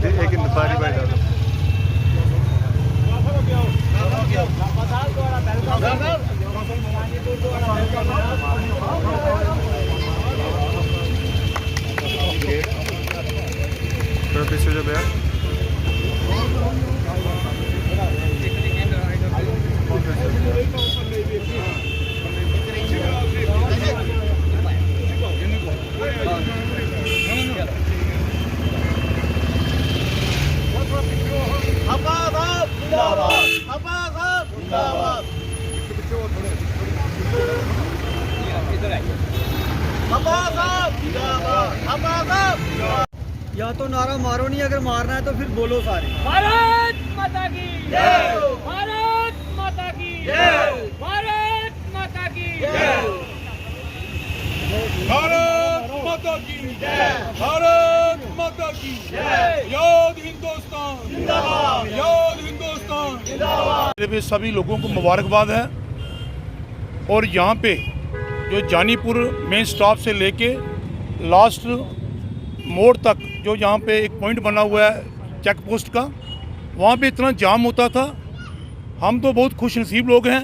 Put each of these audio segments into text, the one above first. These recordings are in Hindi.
एक बारी बारी डालो। थोड़ा पीछे हो जाओ भैया। या तो नारा मारो नहीं, अगर मारना है तो फिर बोलो सारे। भारत माता की जय, भारत माता की जय, भारत माता की जय, भारत माता की जय, भारत माता की जय, याद हिंदुस्तान जिंदाबाद, याद हिंदुस्तान जिंदाबाद। मेरे सभी लोगों को मुबारकबाद है। और यहाँ पे जो जानीपुर मेन स्टॉप से लेके लास्ट मोड़ तक जो यहाँ पे एक पॉइंट बना हुआ है चेक पोस्ट का, वहाँ पे इतना जाम होता था। हम तो बहुत खुश नसीब लोग हैं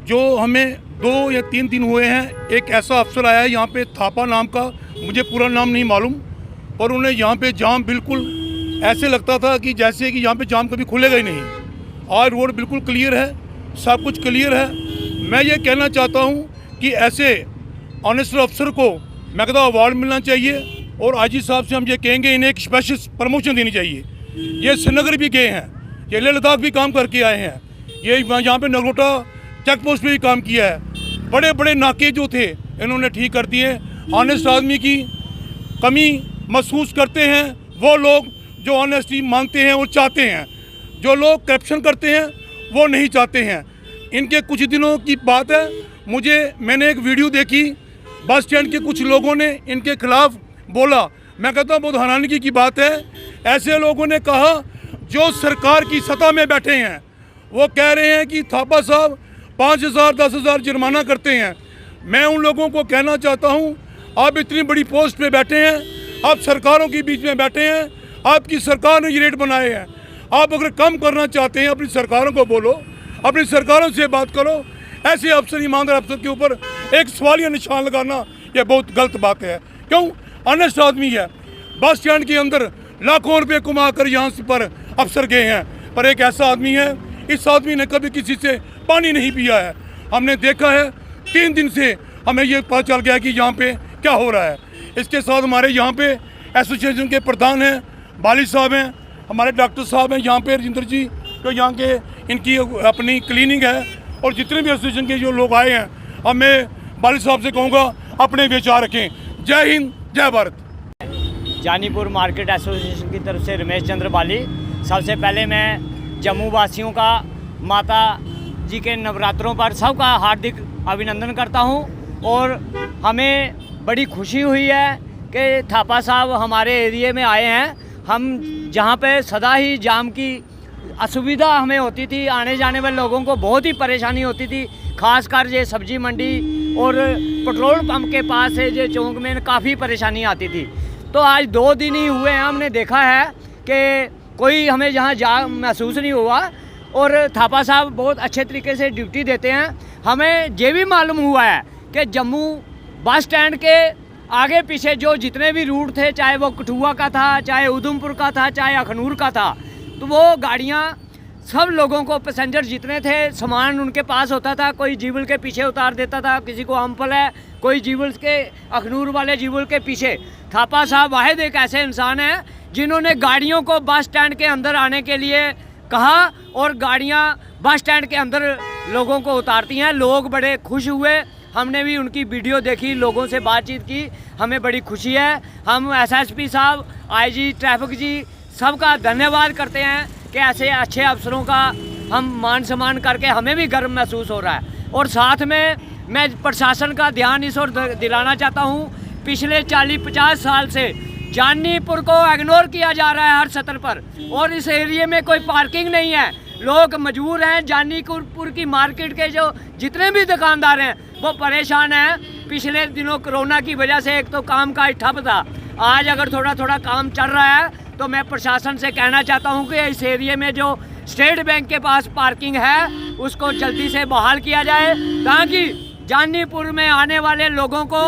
जो हमें 2 या 3 दिन हुए हैं एक ऐसा अफसर आया है यहाँ पे, थापा नाम का, मुझे पूरा नाम नहीं मालूम, और उन्हें यहाँ पे जाम बिल्कुल ऐसे लगता था कि जैसे कि यहाँ पे जाम कभी खुलेगा ही नहीं। आज रोड बिल्कुल क्लियर है, सब कुछ क्लियर है। मैं ये कहना चाहता हूँ कि ऐसे ऑनेस्ट अफसर को मैं कहता हूँ अवार्ड मिलना चाहिए, और आजी साहब से हम ये कहेंगे इन्हें एक स्पेशल प्रमोशन देनी चाहिए। ये श्रीनगर भी गए हैं, ये लेह लद्दाख भी काम करके आए हैं, ये यहाँ पे नगरोटा चेक पोस्ट पे भी काम किया है। बड़े बड़े नाके जो थे इन्होंने ठीक कर दिए। ऑनेस्ट आदमी की कमी महसूस करते हैं वो लोग जो ऑनेस्टी मांगते हैं और चाहते हैं, जो लोग करप्शन करते हैं वो नहीं चाहते हैं। इनके कुछ दिनों की बात है, मैंने एक वीडियो देखी, बस स्टैंड के कुछ लोगों ने इनके खिलाफ बोला। मैं कहता हूँ बहुत हैरानगी की बात है। ऐसे लोगों ने कहा जो सरकार की सत्ता में बैठे हैं, वो कह रहे हैं कि थापा साहब 5,000 10,000 जुर्माना करते हैं। मैं उन लोगों को कहना चाहता हूँ, आप इतनी बड़ी पोस्ट पे बैठे हैं, आप सरकारों के बीच में बैठे हैं, आपकी सरकार ने ये रेट बनाए हैं। आप अगर कम करना चाहते हैं अपनी सरकारों को बोलो, अपनी सरकारों से बात करो। ऐसे अफसर, ईमानदार अफसर के ऊपर एक सवालिया निशान लगाना ये बहुत गलत बात है। क्यों? ऑनेस्ट आदमी है, बस स्टैंड के अंदर लाखों रुपए कमा कर यहाँ पर अफसर गए हैं, पर एक ऐसा आदमी है, इस आदमी ने कभी किसी से पानी नहीं पिया है। हमने देखा है 3 दिन से हमें ये पता चल गया कि यहाँ पे क्या हो रहा है। इसके साथ हमारे यहाँ पे एसोसिएशन के प्रधान हैं, बाली साहब हैं, हमारे डॉक्टर साहब हैं यहाँ पे, राजेंद्र जी, जो यहाँ के इनकी अपनी क्लिनिक है, और जितने भी एसोसिएशन के जो लोग आए हैं, अब मैं बाली साहब से कहूँगा अपने विचार रखें। जय हिंद, जय भारत। जानीपुर मार्केट एसोसिएशन की तरफ से रमेश चंद्र बाली। सबसे पहले मैं जम्मू वासियों का माता जी के नवरात्रों पर सबका हार्दिक अभिनंदन करता हूं, और हमें बड़ी खुशी हुई है कि थापा साहब हमारे एरिए में आए हैं। हम जहां पे सदा ही जाम की असुविधा हमें होती थी, आने जाने वाले लोगों को बहुत ही परेशानी होती थी, खासकर ये सब्जी मंडी और पेट्रोल पंप के पास है ये चौक में काफ़ी परेशानी आती थी। तो आज 2 दिन ही हुए हैं, हमने देखा है कि कोई हमें यहाँ जाम महसूस नहीं हुआ, और थापा साहब बहुत अच्छे तरीके से ड्यूटी देते हैं। हमें ये भी मालूम हुआ है कि जम्मू बस स्टैंड के आगे पीछे जो जितने भी रूट थे, चाहे वो कठुआ का था, चाहे उधमपुर का था, चाहे अखनूर का था, तो वो गाड़ियाँ सब लोगों को, पैसेंजर जितने थे, सामान उनके पास होता था, कोई जीवल के पीछे उतार देता था, किसी को अम्पल है, कोई जीवल के, अखनूर वाले जीवल के पीछे। थापा साहब वाहिद एक ऐसे इंसान हैं जिन्होंने गाड़ियों को बस स्टैंड के अंदर आने के लिए कहा, और गाड़ियाँ बस स्टैंड के अंदर लोगों को उतारती हैं। लोग बड़े खुश हुए, हमने भी उनकी वीडियो देखी, लोगों से बातचीत की, हमें बड़ी खुशी है। हम एसएसपी साहब, आईजी ट्रैफिक जी, सबका धन्यवाद करते हैं कि ऐसे अच्छे अफसरों का हम मान सम्मान करके हमें भी गर्व महसूस हो रहा है। और साथ में मैं प्रशासन का ध्यान इस ओर दिलाना चाहता हूँ, पिछले 40-50 साल से जानीपुर को इग्नोर किया जा रहा है हर सतर पर, और इस एरिया में कोई पार्किंग नहीं है। लोग मजबूर हैं, जानीपुर की मार्केट के जो जितने भी दुकानदार हैं वो परेशान हैं। पिछले दिनों कोरोना की वजह से एक तो काम काज ठप था, आज अगर थोड़ा थोड़ा काम चल रहा है तो मैं प्रशासन से कहना चाहता हूं कि इस एरिए में जो स्टेट बैंक के पास पार्किंग है उसको जल्दी से बहाल किया जाए, ताकि जानीपुर में आने वाले लोगों को,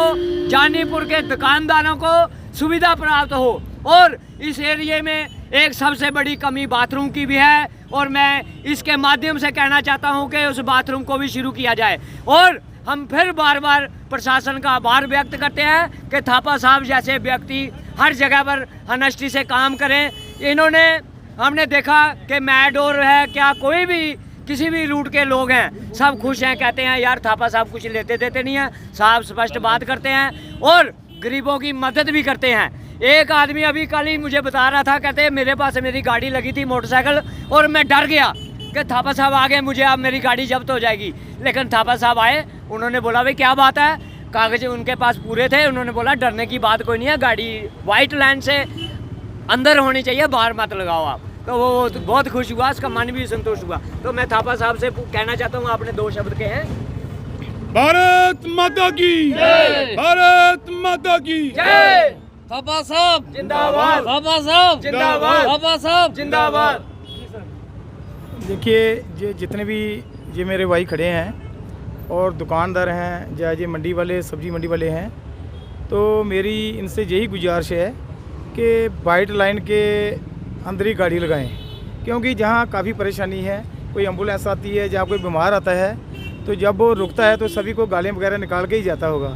जानीपुर के दुकानदारों को सुविधा प्राप्त हो। और इस एरिए में एक सबसे बड़ी कमी बाथरूम की भी है, और मैं इसके माध्यम से कहना चाहता हूं कि उस बाथरूम को भी शुरू किया जाए। और हम फिर बार बार प्रशासन का आभार व्यक्त करते हैं कि थापा साहब जैसे व्यक्ति हर जगह पर हनेस्टी से काम करें। हमने देखा कि मैडोर है, क्या कोई भी किसी भी रूट के लोग हैं, सब खुश हैं, कहते हैं यार थापा साहब कुछ लेते देते नहीं हैं, साफ स्पष्ट बात करते हैं और गरीबों की मदद भी करते हैं। एक आदमी अभी कल ही मुझे बता रहा था, कहते मेरे पास मेरी गाड़ी लगी थी मोटरसाइकिल, और मैं डर गया कि थापा साहब आ गए, मुझे अब मेरी गाड़ी जब्त हो जाएगी। लेकिन थापा साहब आए, उन्होंने बोला भाई क्या बात है, कागज उनके पास पूरे थे, उन्होंने बोला डरने की बात कोई नहीं है, गाड़ी वाइट लाइन से अंदर होनी चाहिए, बाहर मत लगाओ आप। तो वो बहुत खुश हुआ, उसका मन भी संतुष्ट हुआ। तो मैं थापा साहब से कहना चाहता हूँ, आपने 2 शब्द कहे हैं। भारत माता की जय, भारत माता की जय, थापा साहब जिंदाबाद, थापा साहब जिंदाबाद, थापा साहब जिंदाबाद। देखिए, ये जितने भी ये मेरे भाई खड़े हैं और दुकानदार हैं, या ये मंडी वाले, सब्जी मंडी वाले हैं, तो मेरी इनसे यही गुजारिश है कि वाइट लाइन के अंदर ही गाड़ी लगाएं, क्योंकि जहाँ काफ़ी परेशानी है, कोई एम्बुलेंस आती है, जहाँ कोई बीमार आता है, तो जब वो रुकता है तो सभी को गालियाँ वगैरह निकाल के ही जाता होगा।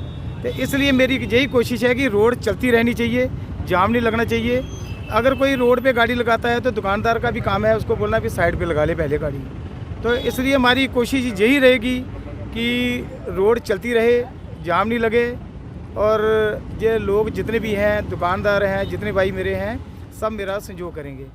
तो इसलिए मेरी यही कोशिश है कि रोड चलती रहनी चाहिए, जाम नहीं लगना चाहिए। अगर कोई रोड पे गाड़ी लगाता है तो दुकानदार का भी काम है उसको बोलना भी साइड पे लगा ले पहले गाड़ी। तो इसलिए हमारी कोशिश यही रहेगी कि रोड चलती रहे, जाम नहीं लगे, और ये लोग जितने भी हैं, दुकानदार हैं, जितने भाई मेरे हैं, सब मेरा सहयोग करेंगे।